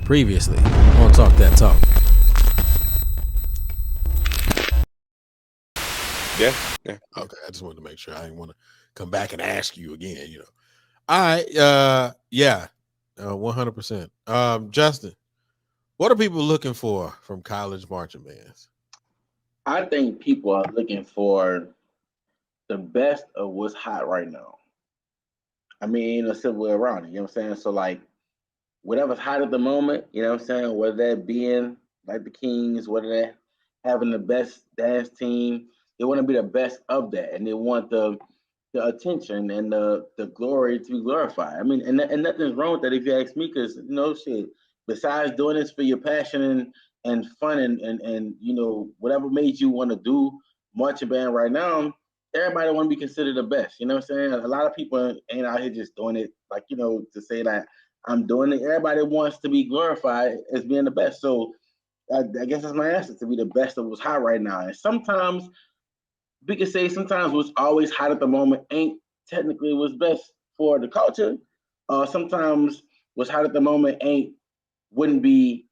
Previously on Talk That Talk. Yeah. Okay, I just wanted to make sure. I didn't want to come back and ask you again, All right, 100%. Justin, what are people looking for from college marching bands? I think people are looking for the best of what's hot right now. I mean, a civil way around it. You know what I'm saying? So like whatever's hot at the moment, you know what I'm saying? Whether that being like the Kings, whether that having the best dance team, they want to be the best of that, and they want the attention and the glory to be glorified. I mean, and nothing's wrong with that if you ask me, because shit. Besides doing this for your passion and fun and whatever made you want to do marching band right now, everybody want to be considered the best. You know what I'm saying? A lot of people ain't out here just doing it like to say that I'm doing it. Everybody wants to be glorified as being the best. So I guess that's my answer, to be the best of what's hot right now. And sometimes we can say sometimes what's always hot at the moment ain't technically what's best for the culture. Sometimes what's hot at the moment wouldn't be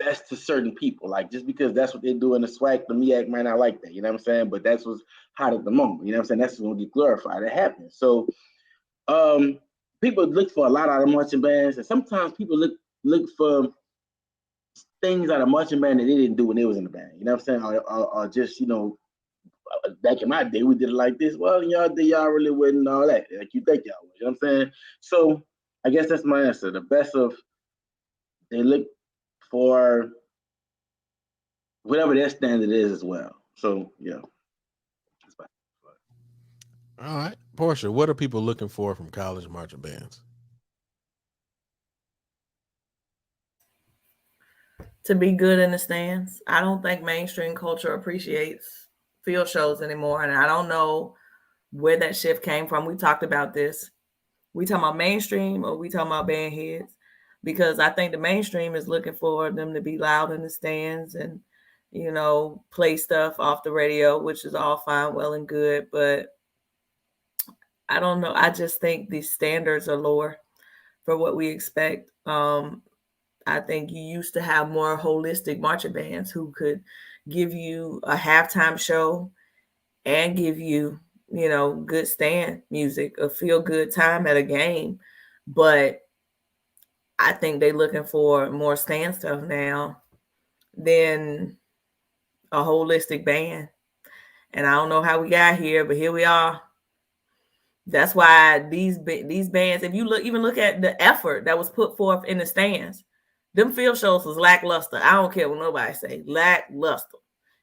best to certain people. Like just because that's what they do in the swag, the MEAC might not like that. You know what I'm saying? But that's what's hot at the moment. You know what I'm saying? That's what's gonna get glorified. It happens. So people look for a lot out of marching bands, and sometimes people look for things out of marching band that they didn't do when they was in the band. You know what I'm saying? Or just back in my day we did it like this. Well, y'all really wouldn't all that like you think y'all would. You know what I'm saying? So I guess that's my answer. The best of they look for whatever their standard is as well. So yeah. All right, Portia, what are people looking for from college marching bands? To be good in the stands. I don't think mainstream culture appreciates field shows anymore, and I don't know where that shift came from. We talked about this. We talking about mainstream or we talking about band heads? Because I think the mainstream is looking for them to be loud in the stands and play stuff off the radio, which is all fine, well and good, but I don't know. I just think the standards are lower for what we expect. I think you used to have more holistic marching bands who could give you a halftime show and give you, good stand music, a feel good time at a game. But I think they're looking for more stand stuff now than a holistic band. And I don't know how we got here, but here we are. That's why these bands, if you look at the effort that was put forth in the stands, them field shows was lackluster. I don't care what nobody say, lackluster.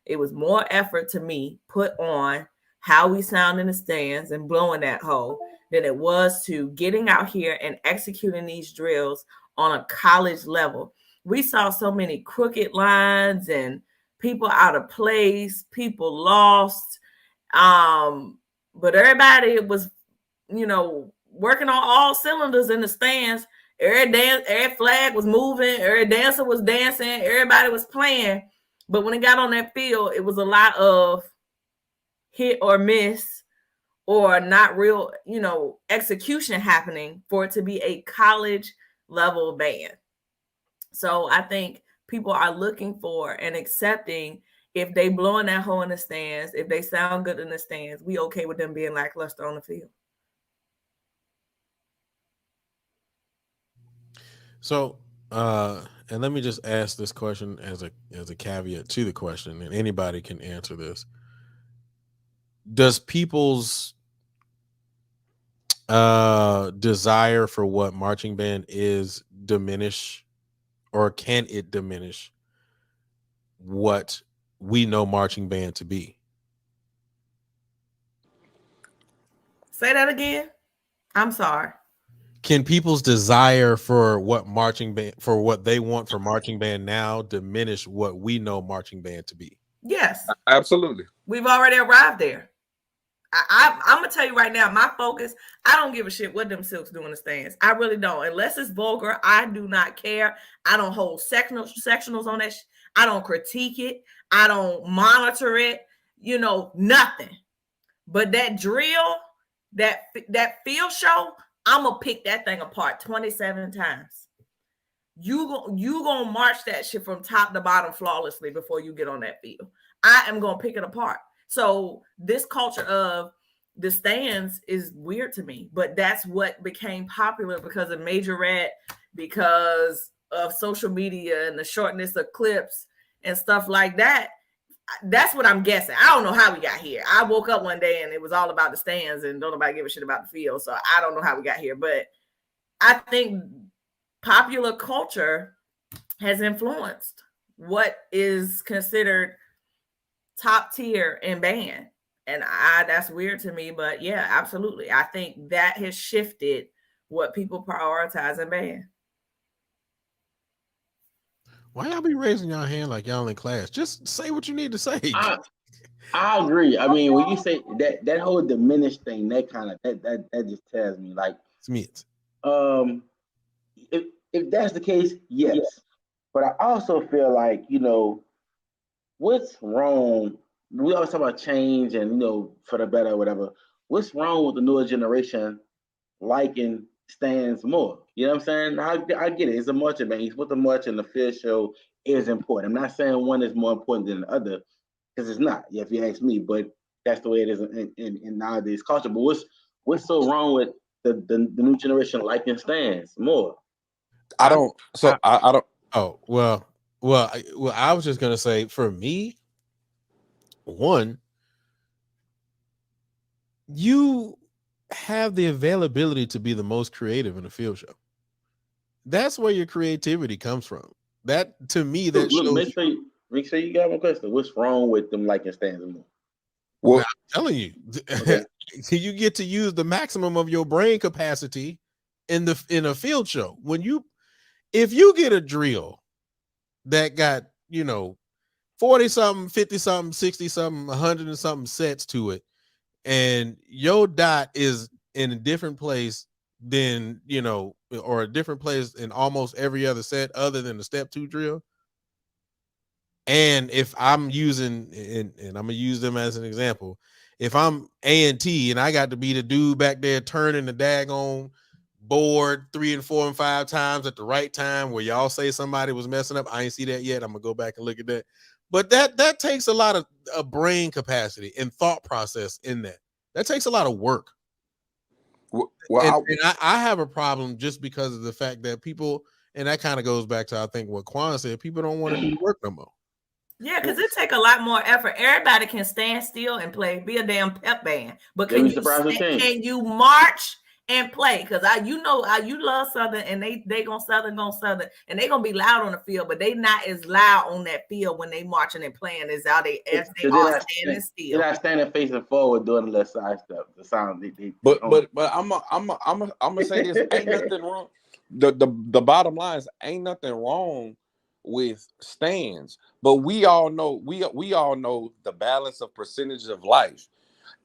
It was more effort to me put on how we sound in the stands and blowing that hole than it was to getting out here and executing these drills on a college level. We saw so many crooked lines and people out of place, people lost. But everybody was, working on all cylinders in the stands. Every flag was moving, every dancer was dancing, everybody was playing. But when it got on that field, it was a lot of hit or miss or not real, execution happening for it to be a college level band. So I think people are looking for and accepting if they blowing that hole in the stands, if they sound good in the stands, we okay with them being lackluster on the field. So, and let me just ask this question as a caveat to the question, and anybody can answer this. Does people's desire for what marching band is diminish, or can it diminish what we know marching band to be? Say that again. I'm sorry. Can people's desire for what they want for marching band now diminish what we know marching band to be? Yes, Absolutely. we've already arrived there. I'm gonna tell you right now, my focus, I don't give a shit what them Silks do in the stands. I really don't. Unless it's vulgar, I do not care. I don't hold sectionals on that. I don't critique it. I don't monitor it. Nothing. But that drill, that field show, I'm gonna pick that thing apart 27 times. you gonna march that shit from top to bottom flawlessly before you get on that field. I am gonna pick it apart. So this culture of the stands is weird to me, but that's what became popular because of Majorette, because of social media and the shortness of clips and stuff like that. That's what I'm guessing. I don't know how we got here. I woke up one day and it was all about the stands and don't nobody give a shit about the field. So I don't know how we got here, but I think popular culture has influenced what is considered top tier in band. And that's weird to me, but yeah, absolutely. I think that has shifted what people prioritize in band. Why y'all be raising your hand like y'all in class? Just say what you need to say. I agree. I mean, when you say that whole diminished thing, that kind of that just tells me like, Smith. If that's the case, yes. But I also feel like, what's wrong? We always talk about change and for the better or whatever. What's wrong with the newer generation liking stands more? You know what I'm saying? I get it. It's a marching band. He's with the march and the field show is important. I'm not saying one is more important than the other because it's not. If you ask me, but that's the way it is in nowadays culture. But what's so wrong with the new generation liking stands more? I don't. So I don't. Oh, well, I was just gonna say for me, one, you have the availability to be the most creative in a field show. That's where your creativity comes from. That to me, that Look, shows. make sure you got my question. What's wrong with them liking stands more? Well, I'm telling you, Okay. you get to use the maximum of your brain capacity in a field show. If you get a drill that got 40 something, 50 something, 60 something, 100 and something sets to it, and your dot is in a different place than or a different place in almost every other set other than the step 2 drill. And if I'm using and I'm gonna use them as an example, if I'm A&T and I got to be the dude back there turning the daggone board 3 and 4 and 5 times at the right time where y'all say somebody was messing up, I ain't see that yet. I'm gonna go back and look at that. But that takes a lot of brain capacity and thought process in that. That takes a lot of work. well, And I have a problem just because of the fact that people, and that kind of goes back to I think what Quan said, people don't want to do work no more. Yeah, because it take a lot more effort. Everybody can stand still and play, be a damn pep band. But can you march and play? Because you love Southern and they gonna Southern and they gonna be loud on the field, but they not as loud on that field when they marching and playing as they are standing still. They're not standing facing forward doing the little side step. The sound but I'm gonna say this: ain't nothing wrong. The bottom line is ain't nothing wrong with stands, but we all know we all know the balance of percentage of life.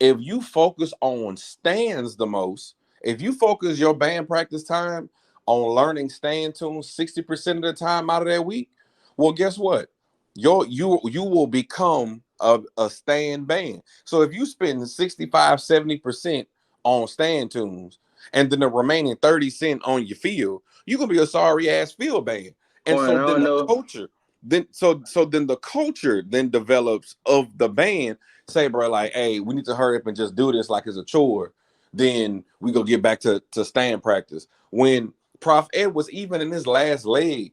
If you focus on stands the most, if you focus your band practice time on learning stand tunes 60% of the time out of that week, well, guess what? You will become a stand band. So if you spend 65-70% on stand tunes and then the remaining 30% on your field, you're gonna be a sorry ass field band. And so then the culture, then the culture then develops of the band. Say, bro, like, hey, we need to hurry up and just do this like it's a chore. Then we go get back to stand practice. When Prof Ed was even in his last leg,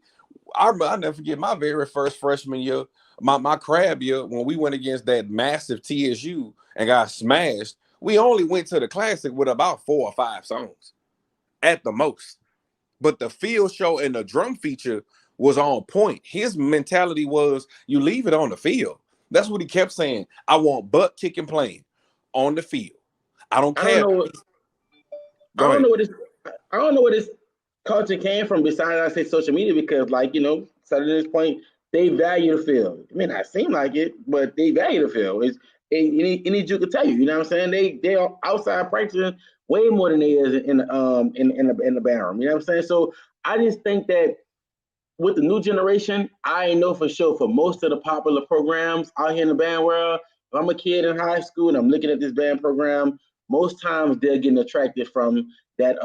I'll never forget my very first freshman year, my crab year, when we went against that massive TSU and got smashed. We only went to the classic with about 4 or 5 songs at the most. But the field show and the drum feature was on point. His mentality was you leave it on the field. That's what he kept saying. I want butt kicking playing on the field. I don't care. I don't know where this culture came from besides I say social media because so to this point, they value the field. It may not seem like it, but they value the field. Any you could tell you, you know what I'm saying? They are outside practicing way more than they is in the band room. You know what I'm saying? So I just think that with the new generation, I know for sure for most of the popular programs out here in the band world, if I'm a kid in high school and I'm looking at this band program, most times they're getting attracted from that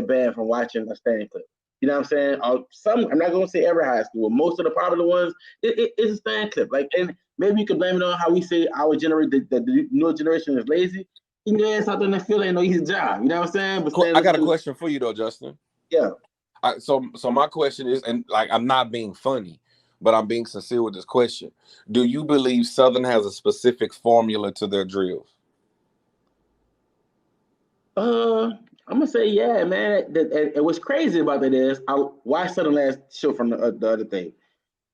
band from watching a stand clip. You know what I'm saying? Some, I'm not gonna say every high school, most of the popular ones, it's a stand clip. Like, and maybe you could blame it on how we say our generation, the newer generation is lazy. You can go ass out there in the field and know his job. You know what I'm saying? But I got a question for you though, Justin. Yeah. So my question is, and like I'm not being funny, but I'm being sincere with this question. Do you believe Southern has a specific formula to their drills? I'm gonna say yeah, man. And what's crazy about that is I watched Southern last show from the other day.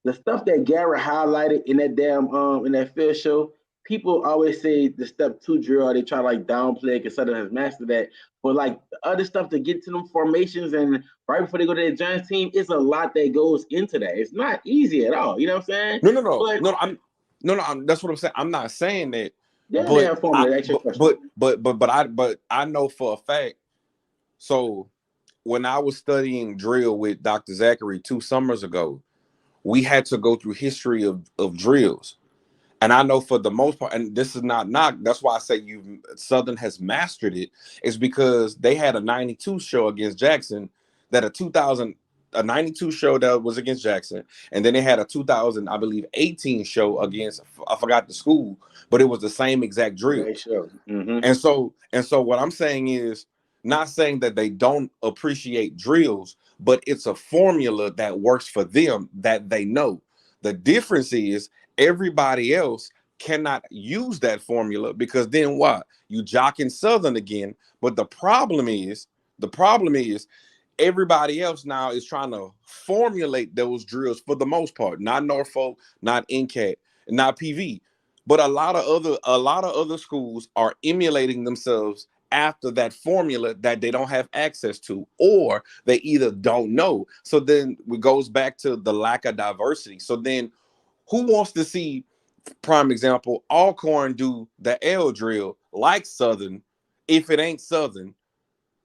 The stuff that Gary highlighted in that damn in that field show, people always say the step 2 drill, they try to like downplay because Southern has mastered that. But like the other stuff to get to them formations and right before they go to the Giants team, it's a lot that goes into that. It's not easy at all. You know what I'm saying? No. That's what I'm saying. I'm not saying that. Yeah, they But have formula. but I know for a fact. So when I was studying drill with Dr. Zachary 2 summers ago, we had to go through history of drills. And I know for the most part, and this is not knock, that's why I say Southern has mastered it, is because they had a 92 show against Jackson, that a 92 show that was against Jackson, and then they had a 2000, I believe, 18 show against, I forgot the school, but it was the same exact drill. Mm-hmm. And so what I'm saying is, not saying that they don't appreciate drills, but it's a formula that works for them that they know. The difference is everybody else cannot use that formula, because then what? You jocking Southern again. But the problem is everybody else now is trying to formulate those drills for the most part. Not Norfolk, not NCAT, not PV. But a lot of other schools are emulating themselves after that formula that they don't have access to, or they either don't know. So then it goes back to the lack of diversity. So then who wants to see, prime example, Alcorn do the L drill like Southern if it ain't Southern,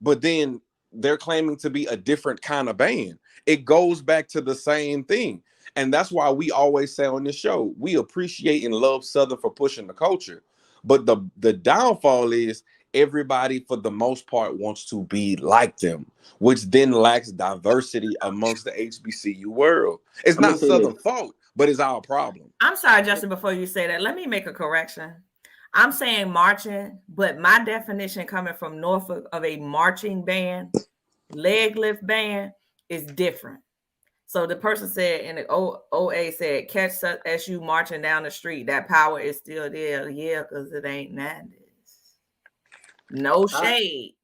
but then they're claiming to be a different kind of band? It goes back to the same thing. And that's why we always say on this show, we appreciate and love Southern for pushing the culture. But the downfall is everybody, for the most part, wants to be like them, which then lacks diversity amongst the HBCU world. It's not Southern's fault, but it's our problem. I'm sorry, Justin, before you say that, let me make a correction. I'm saying marching, but my definition coming from Norfolk of a marching band, leg lift band, is different. So the person said in the OA said, catch SU marching down the street. That power is still there. Yeah, because it ain't 90s. No shade.